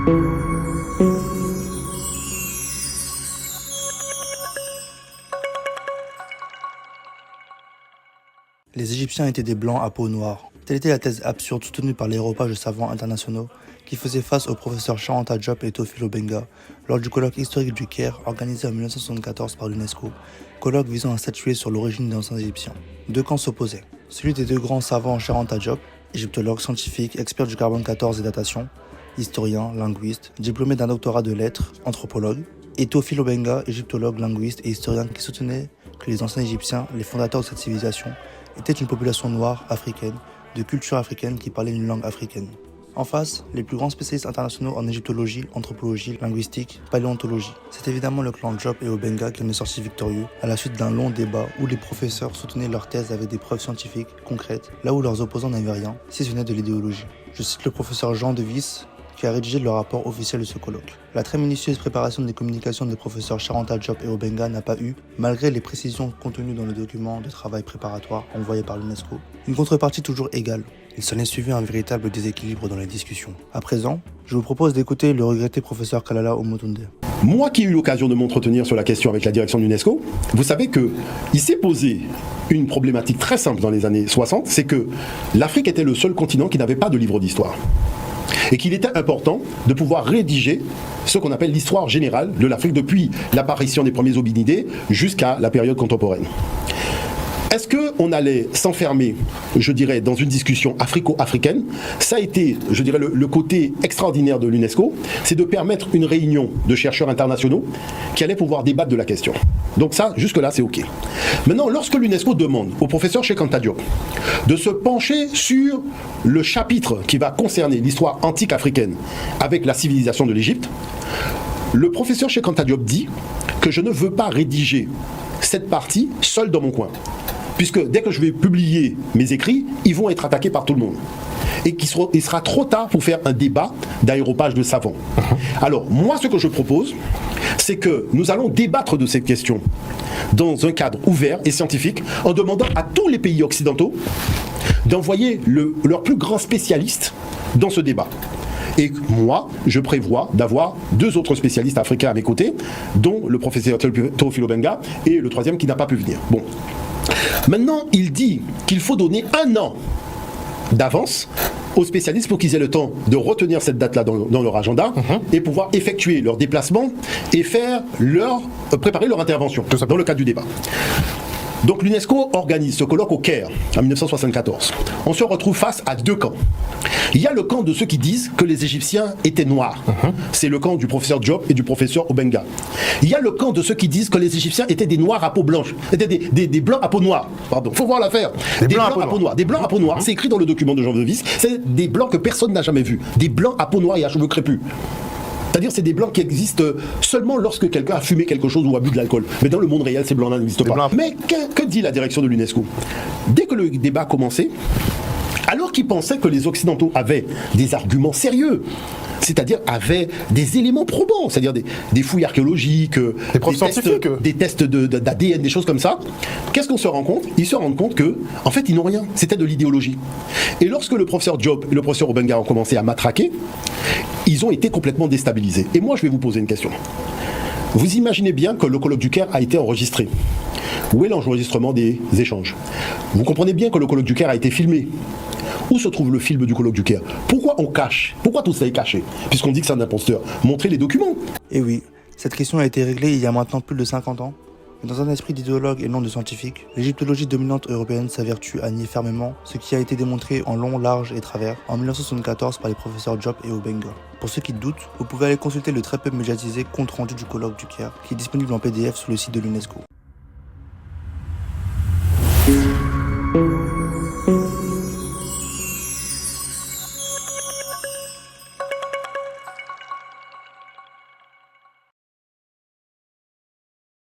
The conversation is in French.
Les Égyptiens étaient des blancs à peau noire. Telle était la thèse absurde soutenue par l'aéropage de savants internationaux qui faisaient face aux professeurs Cheikh Anta Diop et Théophile Obenga lors du colloque historique du Caire organisé en 1974 par l'UNESCO, colloque visant à statuer sur l'origine des anciens Égyptiens. Deux camps s'opposaient. Celui des deux grands savants Cheikh Anta Diop, égyptologue scientifique, expert du carbone 14 et datation, historien, linguiste, diplômé d'un doctorat de lettres, anthropologue, et Théophile Obenga, égyptologue, linguiste et historien qui soutenait que les anciens Égyptiens, les fondateurs de cette civilisation, étaient une population noire, africaine, de culture africaine qui parlait une langue africaine. En face, les plus grands spécialistes internationaux en égyptologie, anthropologie, linguistique, paléontologie. C'est évidemment le clan Diop et Obenga qui en est sorti victorieux à la suite d'un long débat où les professeurs soutenaient leur thèse avec des preuves scientifiques, concrètes, là où leurs opposants n'avaient rien, si ce n'est de l'idéologie. Je cite le professeur Jean Devis, qui a rédigé le rapport officiel de ce colloque. La très minutieuse préparation des communications des professeurs Cheikh Anta Diop et Obenga n'a pas eu, malgré les précisions contenues dans le document de travail préparatoire envoyé par l'UNESCO, une contrepartie toujours égale. Il s'en est suivi un véritable déséquilibre dans les discussions. À présent, je vous propose d'écouter le regretté professeur Kalala Omotunde. Moi qui ai eu l'occasion de m'entretenir sur la question avec la direction de l'UNESCO, vous savez qu'il s'est posé une problématique très simple dans les années 60, c'est que l'Afrique était le seul continent qui n'avait pas de livre d'histoire. Et qu'il était important de pouvoir rédiger ce qu'on appelle l'histoire générale de l'Afrique depuis l'apparition des premiers hominidés jusqu'à la période contemporaine. Est-ce qu'on allait s'enfermer, je dirais, dans une discussion africo-africaine? Ça a été, je dirais, le côté extraordinaire de l'UNESCO, c'est de permettre une réunion de chercheurs internationaux qui allaient pouvoir débattre de la question. Donc ça, jusque-là, c'est OK. Maintenant, lorsque l'UNESCO demande au professeur Cheikh Anta Diop de se pencher sur le chapitre qui va concerner l'histoire antique africaine avec la civilisation de l'Égypte, le professeur Cheikh Anta Diop dit que je ne veux pas rédiger cette partie seule dans mon coin. Puisque dès que je vais publier mes écrits, ils vont être attaqués par tout le monde. Et il sera trop tard pour faire un débat d'aéropage de savants. Alors, moi, ce que je propose, c'est que nous allons débattre de cette question dans un cadre ouvert et scientifique, en demandant à tous les pays occidentaux d'envoyer leurs plus grands spécialistes dans ce débat. Et moi, je prévois d'avoir deux autres spécialistes africains à mes côtés, dont le professeur Théophile Obenga et le troisième qui n'a pas pu venir. Bon. Maintenant, il dit qu'il faut donner 1 an d'avance aux spécialistes pour qu'ils aient le temps de retenir cette date-là dans leur agenda et pouvoir effectuer leur déplacement et préparer leur intervention dans le cadre du débat. Donc l'UNESCO organise ce colloque au Caire en 1974. On se retrouve face à deux camps. Il y a le camp de ceux qui disent que les Égyptiens étaient noirs. C'est le camp du professeur Diop et du professeur Obenga. Il y a le camp de ceux qui disent que les Égyptiens étaient des noirs à peau blanche, étaient des blancs à peau noire. Pardon, faut voir l'affaire. Des blancs à peau noire. Des blancs à peau noire. C'est écrit dans le document de Jean Devis. C'est des blancs que personne n'a jamais vus. Des blancs à peau noire et à cheveux crépus. C'est-à-dire c'est des blancs qui existent seulement lorsque quelqu'un a fumé quelque chose ou a bu de l'alcool. Mais dans le monde réel, ces blancs-là n'existent pas. Mais que dit la direction de l'UNESCO? Dès que le débat a commencé, alors qu'ils pensaient que les Occidentaux avaient des arguments sérieux, c'est-à-dire avaient des éléments probants, c'est-à-dire des fouilles archéologiques, des tests d'ADN, des choses comme ça, qu'est-ce qu'on se rend compte? Ils se rendent compte que, en fait, ils n'ont rien. C'était de l'idéologie. Et lorsque le professeur Diop et le professeur Obenga ont commencé à matraquer, ils ont été complètement déstabilisés. Et moi, je vais vous poser une question. Vous imaginez bien que le colloque du Caire a été enregistré. Où est l'enregistrement des échanges? Vous comprenez bien que le colloque du Caire a été filmé. Où se trouve le film du colloque du Caire? Pourquoi on cache? Pourquoi tout ça est caché? Puisqu'on dit que c'est un imposteur. Montrez les documents. Et oui, cette question a été réglée il y a maintenant plus de 50 ans. Mais dans un esprit d'idéologue et non de scientifique, l'égyptologie dominante européenne s'avertue à nier fermement ce qui a été démontré en long, large et travers en 1974 par les professeurs Diop et Obenga. Pour ceux qui doutent, vous pouvez aller consulter le très peu médiatisé compte rendu du colloque du Caire qui est disponible en PDF sur le site de l'UNESCO.